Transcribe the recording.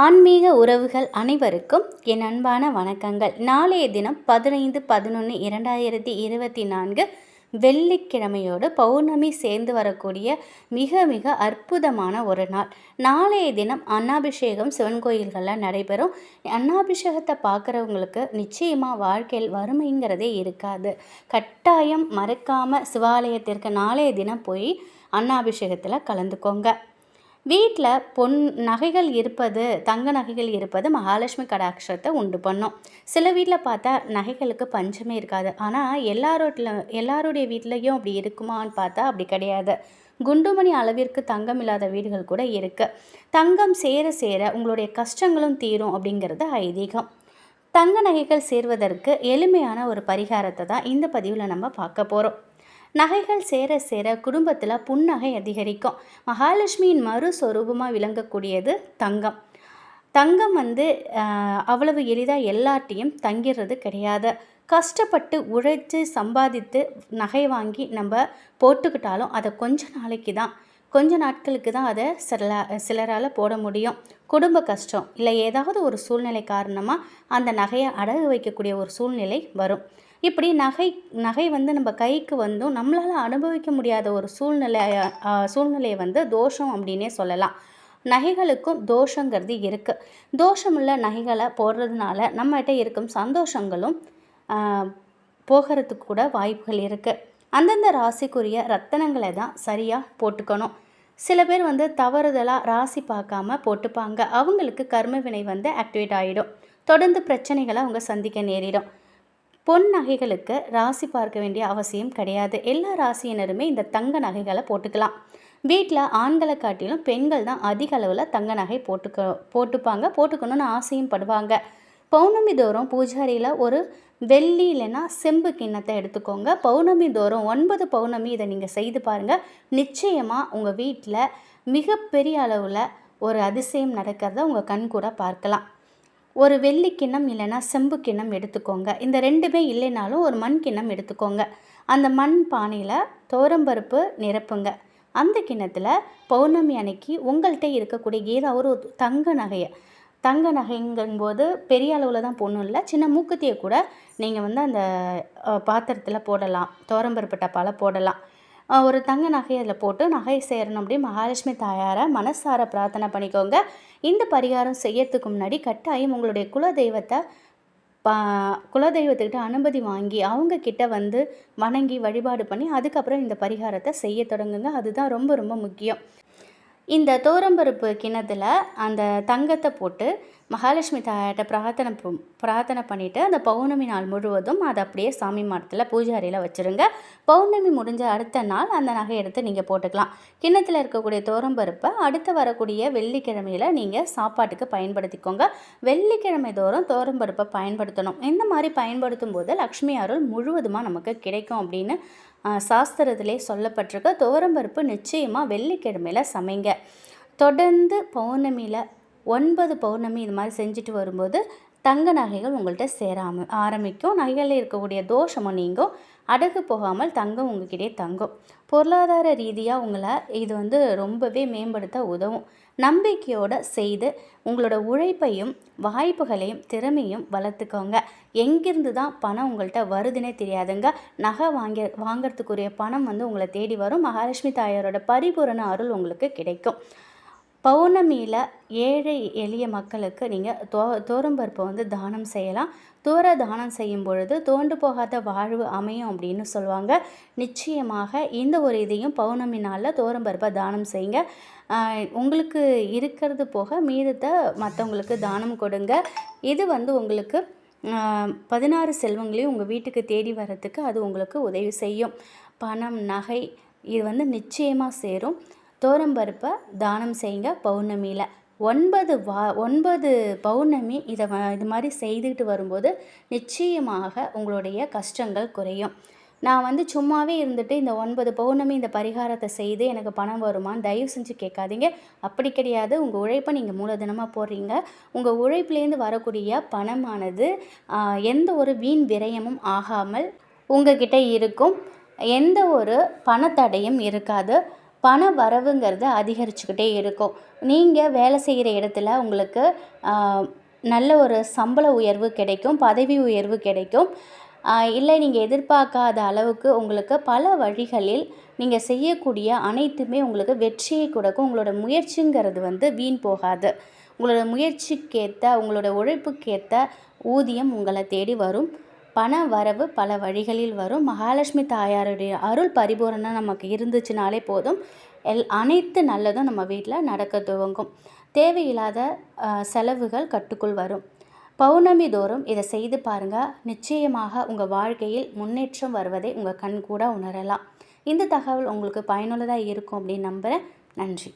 ஆன்மீக உறவுகள் அனைவருக்கும் என் அன்பான வணக்கங்கள். நாளைய தினம் 15/11/2024 வெள்ளிக்கிழமையோடு பௌர்ணமி சேர்ந்து வரக்கூடிய மிக மிக அற்புதமான ஒரு நாள். நாளைய தினம் அன்னாபிஷேகம் சிவன் கோயில்களில் நடைபெறும். அன்னாபிஷேகத்தை பார்க்குறவங்களுக்கு நிச்சயமாக வாழ்க்கையில் வறுமைங்கிறதே இருக்காது. கட்டாயம் மறக்காமல் சிவாலயத்திற்கு நாளைய தினம் போய் அன்னாபிஷேகத்தில் கலந்துக்கோங்க. வீட்டில் நகைகள் இருப்பது, தங்க நகைகள் இருப்பது மகாலட்சுமி கடாட்சத்தை உண்டு பண்ணும். சில வீட்டில் பார்த்தா நகைகளுக்கு பஞ்சமே இருக்காது. ஆனால் எல்லாருடைய வீட்லேயும் அப்படி இருக்குமான்னு பார்த்தா அப்படி கிடையாது. குண்டுமணி அளவிற்கு தங்கம் இல்லாத வீடுகள் கூட இருக்குது. தங்கம் சேர சேர உங்களுடைய கஷ்டங்களும் தீரும் அப்படிங்கிறது ஐதீகம். தங்க நகைகள் சேர்வதற்கு எளிமையான ஒரு பரிகாரத்தை தான் இந்த பதிவில் நம்ம பார்க்க போகிறோம். நகைகள் சேர சேர குடும்பத்தில் புன்னகை அதிகரிக்கும். மகாலட்சுமியின் மறுஸ்வரூபமாக விளங்கக்கூடியது தங்கம். தங்கம் அவ்வளவு எளிதாக எல்லாட்டையும் தங்கிறது கிடையாது. கஷ்டப்பட்டு உழைத்து சம்பாதித்து நகை வாங்கி நம்ம போட்டுக்கிட்டாலும் அதை கொஞ்ச நாட்களுக்கு தான் அதை சிலரால் போட முடியும். குடும்ப கஷ்டம் இல்லை ஏதாவது ஒரு சூழ்நிலை காரணமாக அந்த நகையை அடகு வைக்கக்கூடிய ஒரு சூழ்நிலை வரும். இப்படி நகை நம்ம கைக்கு வந்தும் நம்மளால் அனுபவிக்க முடியாத ஒரு சூழ்நிலையை தோஷம் அப்படின்னே சொல்லலாம். நகைகளுக்கும் தோஷங்கிறது இருக்குது. தோஷமுள்ள நகைகளை போடுறதுனால நம்மகிட்ட இருக்கும் சந்தோஷங்களும் போகிறதுக்கு கூட வாய்ப்புகள் இருக்குது. அந்தந்த ராசிக்குரிய ரத்தனங்களை தான் சரியாக போட்டுக்கணும். சில பேர் தவறுதலாக ராசி பார்க்காம போட்டுப்பாங்க. அவங்களுக்கு கர்ம வினை ஆக்டிவேட் ஆகிடும். தொடர்ந்து பிரச்சனைகளை அவங்க சந்திக்க நேரிடும். பொன் நகைகளுக்கு ராசி பார்க்க வேண்டிய அவசியம் கிடையாது. எல்லா ராசியினருமே இந்த தங்க நகைகளை போட்டுக்கலாம். வீட்டில் ஆண்களை காட்டிலும் பெண்கள் தான் அதிக அளவில் தங்க நகை போட்டுக்கணும்னு ஆசையும் படுவாங்க. பௌர்ணமி தோறும் பூஜாரியில் ஒரு வெள்ளி இல்லைன்னா செம்பு கிண்ணத்தை எடுத்துக்கோங்க. பௌர்ணமி தோறும் 9 பௌர்ணமி இதை நீங்கள் செய்து பாருங்கள். நிச்சயமாக உங்கள் வீட்டில் மிகப்பெரிய அளவில் ஒரு அதிசயம் நடக்கிறத உங்கள் கண் கூட பார்க்கலாம். ஒரு வெள்ளி கிண்ணம் இல்லைன்னா செம்பு கிண்ணம் எடுத்துக்கோங்க. இந்த ரெண்டுமே இல்லைனாலும் ஒரு மண் கிண்ணம் எடுத்துக்கோங்க. அந்த மண் பானையில் துவரம்பருப்பு நிரப்புங்க. அந்த கிண்ணத்தில் பௌர்ணமி அன்னைக்கு உங்கள்கிட்ட இருக்கக்கூடிய ஏதாவது ஒரு தங்க நகைங்கும்போது பெரிய அளவில் தான் பொண்ணும் இல்லை, சின்ன மூக்குத்தியை கூட நீங்கள் அந்த பாத்திரத்தில் போடலாம். துவரம்பருப்பு டப்பாவில் போடலாம். ஒரு தங்க நகை அதில் போட்டு நகை சேரணும் அப்படி மகாலட்சுமி தாயாரை மனசார பிரார்த்தனை பண்ணிக்கோங்க. இந்த பரிகாரம் செய்யறதுக்கு முன்னாடி கட்டாயம் உங்களுடைய குலதெய்வத்துக்கிட்ட அனுமதி வாங்கி அவங்கக்கிட்ட வணங்கி வழிபாடு பண்ணி அதுக்கப்புறம் இந்த பரிகாரத்தை செய்ய தொடங்குங்க. அதுதான் ரொம்ப ரொம்ப முக்கியம். இந்த துவரம்பருப்பு கிண்ணத்தில் அந்த தங்கத்தை போட்டு மகாலட்சுமி தாயார்கிட்ட பிரார்த்தனை பண்ணிவிட்டு அந்த பௌர்ணமி நாள் முழுவதும் அதை அப்படியே சாமி மாடத்தில் பூஜாரியில் வச்சுருங்க. பௌர்ணமி முடிஞ்ச அடுத்த நாள் அந்த நகை எடுத்து நீங்கள் போட்டுக்கலாம். கிண்ணத்தில் இருக்கக்கூடிய துவரம்பருப்பை அடுத்து வரக்கூடிய வெள்ளிக்கிழமையில் நீங்கள் சாப்பாட்டுக்கு பயன்படுத்திக்கோங்க. வெள்ளிக்கிழமை தோறும் துவரம்பருப்பை பயன்படுத்தணும். இந்த மாதிரி பயன்படுத்தும் போது லக்ஷ்மி அருள் முழுவதுமாக நமக்கு கிடைக்கும் அப்படின்னு சாஸ்திரத்திலே சொல்லப்பட்டிருக்க. துவரம்பருப்பு நிச்சயமாக வெள்ளிக்கிழமையில் சமைங்க. தொடர்ந்து பௌர்ணமியில் 9 பௌர்ணமி இது மாதிரி செஞ்சுட்டு வரும்போது தங்க நகைகள் உங்கள்கிட்ட சேர ஆரம்பிக்கும். நகைகளில் இருக்கக்கூடிய தோஷமும் நீங்கும். அடகு போகாமல் தங்கம் உங்ககிட்டே தங்கும். பொருளாதார ரீதியாக உங்களை இது ரொம்பவே மேம்படுத்த உதவும். நம்பிக்கையோடு செய்து உங்களோட உழைப்பையும் வாய்ப்புகளையும் திறமையும் வளர்த்துக்கோங்க. எங்கேருந்து தான் பணம் உங்கள்கிட்ட வருதுன்னே தெரியாதுங்க. நகை வாங்கிறதுக்குரிய பணம் உங்களை தேடி வரும். மகாலட்சுமி தாயாரோட பரிபூரண அருள் உங்களுக்கு கிடைக்கும். பௌர்ணமியில் ஏழை எளிய மக்களுக்கு நீங்கள் துவரம்பருப்பை தானம் செய்யலாம். தானம் செய்யும் பொழுது தோண்டு போகாத வாழ்வு அமையும் அப்படின்னு சொல்லுவாங்க. நிச்சயமாக இந்த ஒரு இதையும் பௌர்ணமி நாளில் துவரம்பருப்பை தானம் செய்யுங்க. உங்களுக்கு இருக்கிறது போக மீதத்தை மற்றவங்களுக்கு தானம் கொடுங்க. இது உங்களுக்கு 16 செல்வங்களையும் உங்கள் வீட்டுக்கு தேடி வர்றதுக்கு அது உங்களுக்கு உதவி செய்யும். பணம் நகை இது நிச்சயமாக சேரும். துவரம்பருப்பை தானம் செய்யுங்க. பௌர்ணமியில் 9 பௌர்ணமி இது மாதிரி செய்துக்கிட்டு வரும்போது நிச்சயமாக உங்களுடைய கஷ்டங்கள் குறையும். நான் சும்மாவே இருந்துட்டு இந்த 9 பௌர்ணமி இந்த பரிகாரத்தை செய்து எனக்கு பணம் வருமான்னு தயவு செஞ்சு கேட்காதீங்க. அப்படி கிடையாது. உங்கள் உழைப்பை நீங்கள் மூலதனமாக போடுறீங்க. உங்கள் உழைப்புலேருந்து வரக்கூடிய பணமானது எந்த ஒரு வீண் விரயமும் ஆகாமல் உங்ககிட்ட இருக்கும். எந்த ஒரு பணத்தடையும் இருக்காது. பண வரவுங்கிறது அதிகரிச்சுக்கிட்டே இருக்கும். நீங்கள் வேலை செய்கிற இடத்துல உங்களுக்கு நல்ல ஒரு சம்பள உயர்வு கிடைக்கும், பதவி உயர்வு கிடைக்கும். இல்லை நீங்கள் எதிர்பார்க்காத அளவுக்கு உங்களுக்கு பல வழிகளில் நீங்கள் செய்யக்கூடிய அனைத்துமே உங்களுக்கு வெற்றியை கொடுக்கும். உங்களோட முயற்சிங்கிறது வீண் போகாது. உங்களோட முயற்சிக்கேற்ற, உங்களோட உழைப்புக்கேற்ற ஊதியம் உங்களை தேடி வரும். பண வரவு பல வழிகளில் வரும். மகாலட்சுமி தாயாருடைய அருள் பரிபூரணம் நமக்கு இருந்துச்சுனாலே போதும், அனைத்து நல்லதும் நம்ம வீட்டில் நடக்க துவங்கும். தேவையில்லாத செலவுகள் கட்டுக்குள் வரும். பௌர்ணமி தோறும் இதை செய்து பாருங்கள். நிச்சயமாக உங்கள் வாழ்க்கையில் முன்னேற்றம் வருவதை உங்கள் கண் கூட உணரலாம். இந்த தகவல் உங்களுக்கு பயனுள்ளதாக இருக்கும் அப்படின்னு நம்புகிறேன். நன்றி.